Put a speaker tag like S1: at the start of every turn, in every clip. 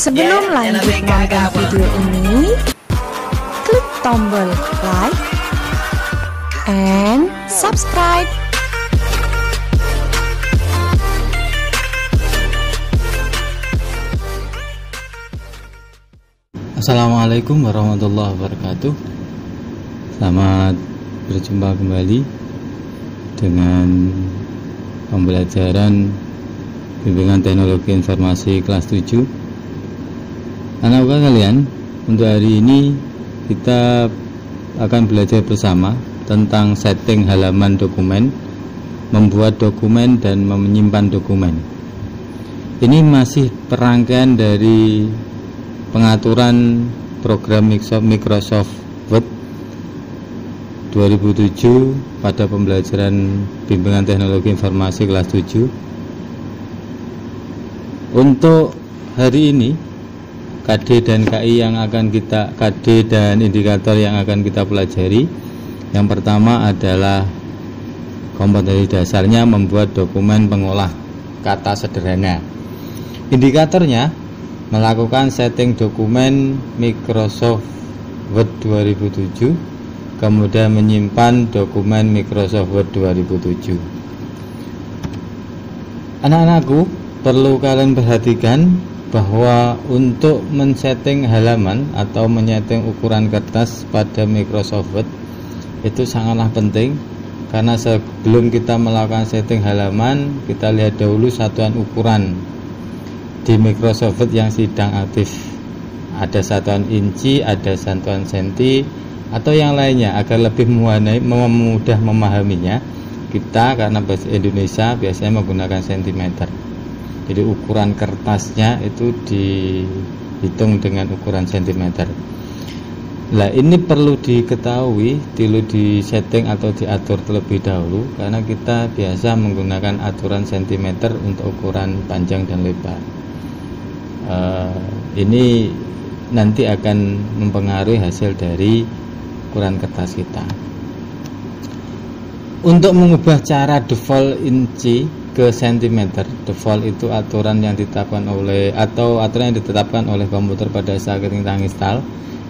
S1: Sebelum lanjut nonton video ini, klik tombol like and subscribe.
S2: Assalamualaikum warahmatullahi wabarakatuh. Selamat berjumpa kembali dengan pembelajaran bimbingan teknologi informasi kelas 7. Anak-anak kalian, untuk hari ini kita akan belajar bersama tentang setting halaman dokumen, membuat dokumen dan menyimpan dokumen. Ini masih perangkaian dari pengaturan program Microsoft Word 2007 pada pembelajaran bimbingan teknologi informasi kelas 7. Untuk hari ini KD dan KI yang akan kita KD dan indikator yang akan kita pelajari, yang pertama adalah kompetensi dasarnya membuat dokumen pengolah kata sederhana. Indikatornya melakukan setting dokumen Microsoft Word 2007, kemudian menyimpan dokumen Microsoft Word 2007. Anak-anakku, perlu kalian perhatikan bahwa untuk men-setting halaman atau menyeting ukuran kertas pada Microsoft Word itu sangatlah penting, karena sebelum kita melakukan setting halaman, kita lihat dahulu satuan ukuran di Microsoft Word yang sedang aktif. Ada satuan inci, ada satuan senti, atau yang lainnya. Agar lebih mudah memahaminya, kita karena bahasa Indonesia biasanya menggunakan sentimeter. Jadi ukuran kertasnya itu dihitung dengan ukuran sentimeter. Nah, ini perlu diketahui, perlu disetting atau diatur terlebih dahulu, karena kita biasa menggunakan aturan sentimeter untuk ukuran panjang dan lebar. Ini nanti akan mempengaruhi hasil dari ukuran kertas kita. Untuk mengubah cara default inci ke sentimeter, default itu aturan yang ditetapkan oleh aturan yang ditetapkan oleh komputer pada saat kita install.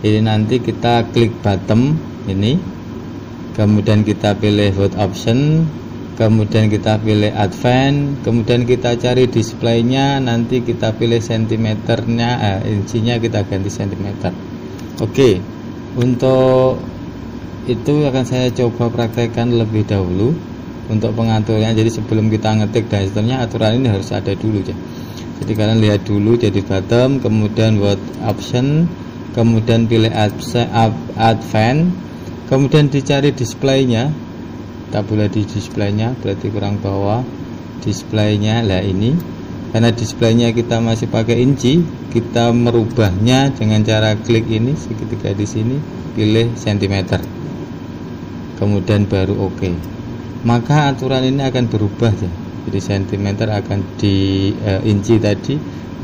S2: Ini nanti kita klik bottom ini, kemudian kita pilih Word option, kemudian kita pilih advance, kemudian kita cari displaynya, nanti kita pilih sentimeternya, insinya kita ganti sentimeter. Oke, untuk itu akan saya coba praktekkan lebih dahulu untuk pengaturannya. Jadi sebelum kita ngetik dan seterusnya, aturan ini harus ada dulu ya. Jadi kalian lihat dulu, jadi bottom, kemudian Word option, kemudian pilih advance, kemudian dicari displaynya. Tak boleh di displaynya, berarti kurang bawah displaynya. Lah ini karena displaynya kita masih pakai inci, kita merubahnya dengan cara klik ini segitiga di sini, pilih sentimeter, kemudian baru oke. Maka aturan ini akan berubah ya. Jadi sentimeter akan di inci tadi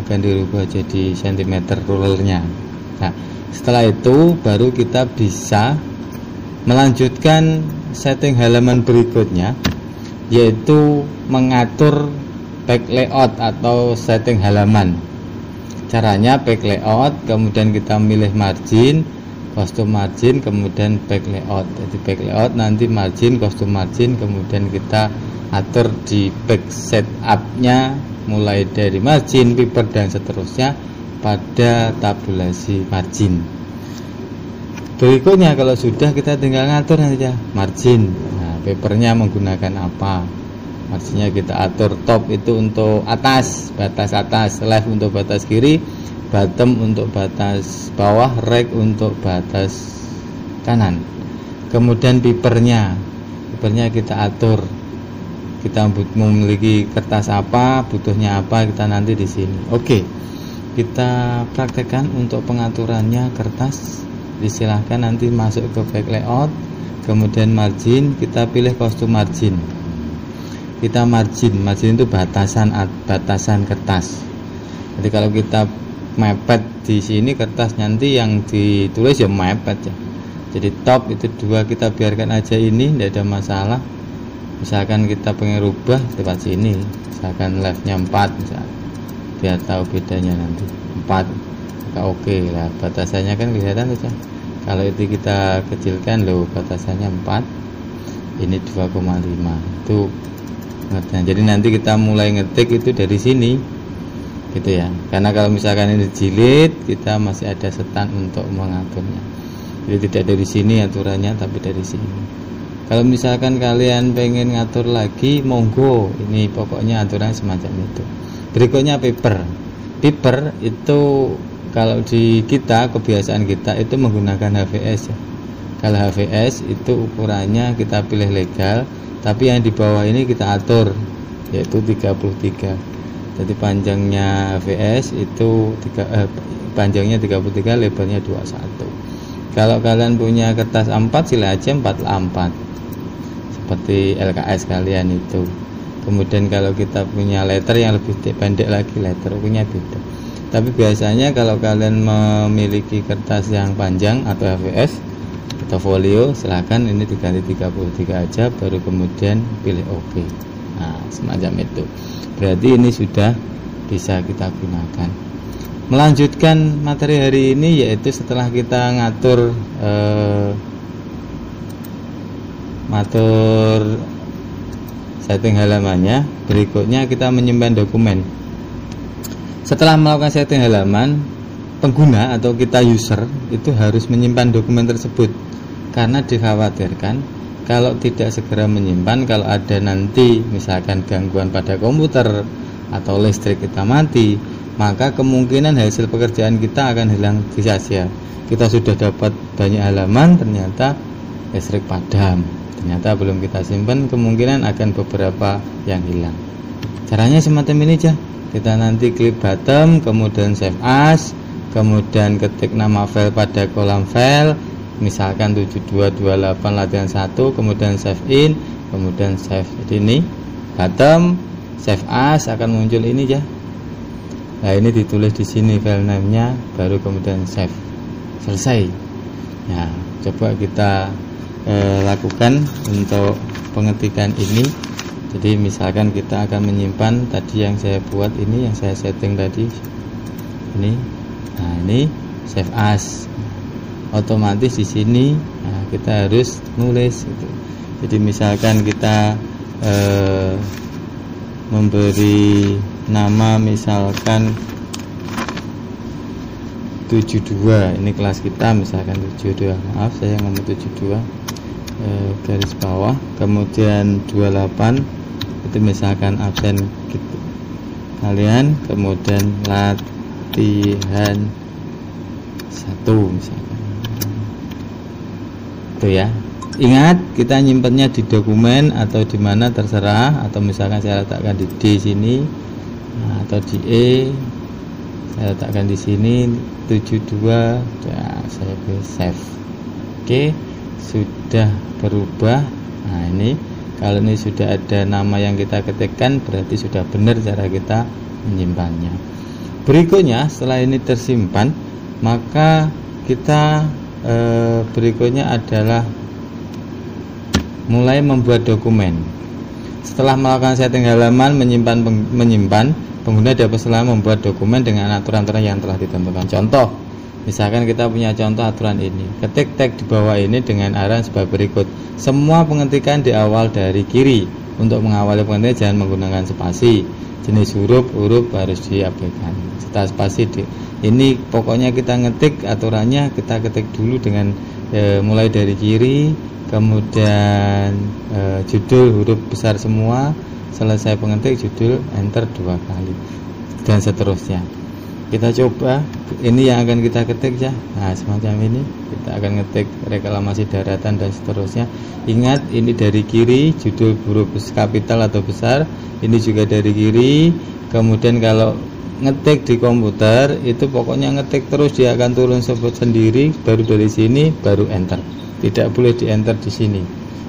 S2: akan dirubah jadi sentimeter rulernya. Nah, setelah itu baru kita bisa melanjutkan setting halaman berikutnya, yaitu mengatur back layout atau setting halaman. Caranya back layout, kemudian kita milih margin, custom margin, kemudian back layout. Jadi back layout nanti margin, custom margin, kemudian kita atur di back setupnya mulai dari margin, paper dan seterusnya pada tabulasi margin. Berikutnya kalau sudah, kita tinggal ngatur saja margin. Nah, papernya menggunakan apa? Marginnya kita atur, top itu untuk atas, batas atas, left untuk batas kiri, bottom untuk batas bawah, right untuk batas kanan. Kemudian papernya kita atur. Kita memiliki kertas apa, butuhnya apa, kita nanti di sini. Oke. Kita praktekkan untuk pengaturannya kertas. Disilahkan nanti masuk ke back layout, kemudian margin, kita pilih custom margin. Kita margin itu batasan kertas. Jadi kalau kita mepet di sini kertas, nanti yang ditulis ya mepet ya. Jadi top itu 2, kita biarkan aja ini, tidak ada masalah. Misalkan kita pengen rubah lewat sini, misalkan leftnya 4 misalkan. biar tahu bedanya nanti. 4 maka oke lah, batasannya kan kelihatan tuh. Kalau itu kita kecilkan loh, batasannya 4, ini 2,5 itu pengertian. Jadi nanti kita mulai ngetik itu dari sini gitu ya, karena kalau misalkan ini jilid kita masih ada setan untuk mengaturnya. Jadi tidak dari sini aturannya, tapi dari sini. Kalau misalkan kalian pengen ngatur lagi, monggo, ini pokoknya aturan semacam itu. Berikutnya paper itu kalau di kita, kebiasaan kita itu menggunakan HVS ya. Kalau HVS itu ukurannya kita pilih legal, tapi yang di bawah ini kita atur, yaitu 33. Jadi panjangnya HVS itu panjangnya 33, lebarnya 21. Kalau kalian punya kertas A4 silahkan aja 4A4 seperti LKS kalian itu. Kemudian kalau kita punya letter yang lebih pendek lagi, letter punya beda. Tapi biasanya kalau kalian memiliki kertas yang panjang atau HVS atau folio, silahkan ini diganti 33 aja, baru kemudian pilih OK. Nah, semacam itu. Berarti ini sudah bisa kita gunakan. Melanjutkan materi hari ini, yaitu setelah kita ngatur setting halamannya, berikutnya kita menyimpan dokumen. Setelah melakukan setting halaman, pengguna atau kita user itu harus menyimpan dokumen tersebut, karena dikhawatirkan kalau tidak segera menyimpan, kalau ada nanti misalkan gangguan pada komputer atau listrik kita mati, maka kemungkinan hasil pekerjaan kita akan hilang sia-sia. Kita sudah dapat banyak halaman, ternyata listrik padam, ternyata belum kita simpan, kemungkinan akan beberapa yang hilang. Caranya semacam ini aja. Kita nanti klik bottom, kemudian save as, kemudian ketik nama file pada kolom file, misalkan 7228 latihan 1, kemudian save in, kemudian save. Jadi ini bottom, save as, akan muncul ini ya. Nah, ini ditulis di sini file name-nya, baru kemudian save. Selesai. Nah, coba kita lakukan untuk pengetikan ini. Jadi misalkan kita akan menyimpan tadi yang saya buat ini, yang saya setting tadi ini. Nah, ini save as. Otomatis di sini kita harus nulis gitu. Jadi misalkan kita memberi nama misalkan 72, ini kelas kita misalkan 72, maaf saya ngomong 72, garis bawah, kemudian 28 itu misalkan absen gitu kalian, kemudian latihan 1 misalkan itu ya. Ingat, kita nyimpennya di dokumen atau di mana terserah, atau misalkan saya letakkan di D sini, atau di E saya letakkan di sini 72, ya saya pilih save. Oke, sudah berubah. Nah, ini kalau ini sudah ada nama yang kita ketikkan, berarti sudah benar cara kita menyimpannya. Berikutnya, setelah ini tersimpan, maka kita berikutnya adalah mulai membuat dokumen. Setelah melakukan setting halaman, menyimpan, pengguna dapat setelah membuat dokumen dengan aturan-aturan yang telah ditentukan. Contoh, misalkan kita punya contoh aturan ini, ketik tag di bawah ini dengan arahan sebagai berikut. Semua pengetikan di awal dari kiri. Untuk mengawali pengetikan jangan menggunakan spasi. Jenis huruf harus diabaikan. Setelah spasi ini pokoknya kita ngetik aturannya, kita ketik dulu dengan mulai dari kiri, kemudian judul huruf besar semua, selesai pengetik judul, enter 2 kali, dan seterusnya. Kita coba, ini yang akan kita ketik ya. Nah, semacam ini kita akan ngetik reklamasi daratan dan seterusnya. Ingat, ini dari kiri, judul huruf kapital atau besar, ini juga dari kiri. Kemudian kalau ngetik di komputer itu pokoknya ngetik terus, dia akan turun sebut sendiri, baru dari sini baru enter. Tidak boleh di enter di sini.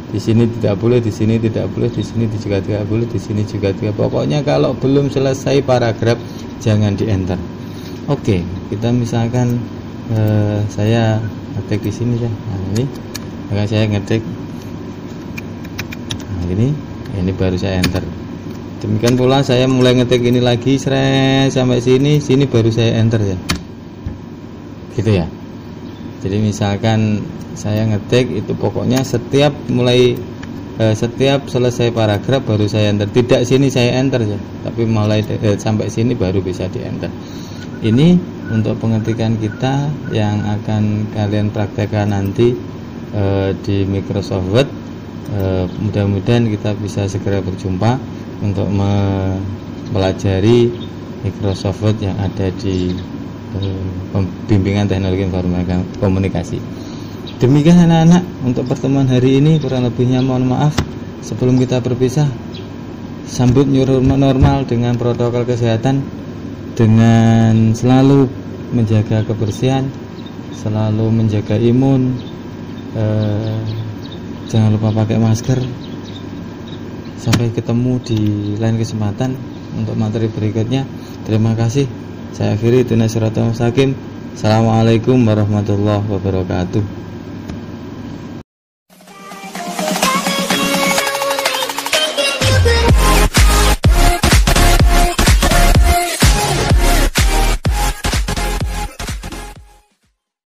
S2: Di sini tidak boleh, di sini tidak boleh, di sini juga tidak boleh, di sini juga tidak. Pokoknya kalau belum selesai paragraf jangan di enter. Oke, kita misalkan saya ngetik di sini ya. Nah, ini maka saya ngetik. Nah, ini baru saya enter. Demikian pula saya mulai ngetik ini lagi sampai sini baru saya enter ya, gitu ya. Jadi misalkan saya ngetik itu pokoknya setiap selesai paragraf baru saya enter, tidak sini saya enter ya, tapi mulai sampai sini baru bisa di enter. Ini untuk pengetikan kita yang akan kalian praktekkan nanti di Microsoft Word. Mudah-mudahan kita bisa segera berjumpa untuk mempelajari Microsoft Word yang ada di bimbingan teknologi informasi komunikasi. Demikian anak-anak untuk pertemuan hari ini, kurang lebihnya mohon maaf. Sebelum kita berpisah, sambut new normal dengan protokol kesehatan, dengan selalu menjaga kebersihan, selalu menjaga imun, jangan lupa pakai masker. Sampai ketemu di lain kesempatan untuk materi berikutnya. Terima kasih. Saya akhiri. Assalamualaikum warahmatullahi wabarakatuh.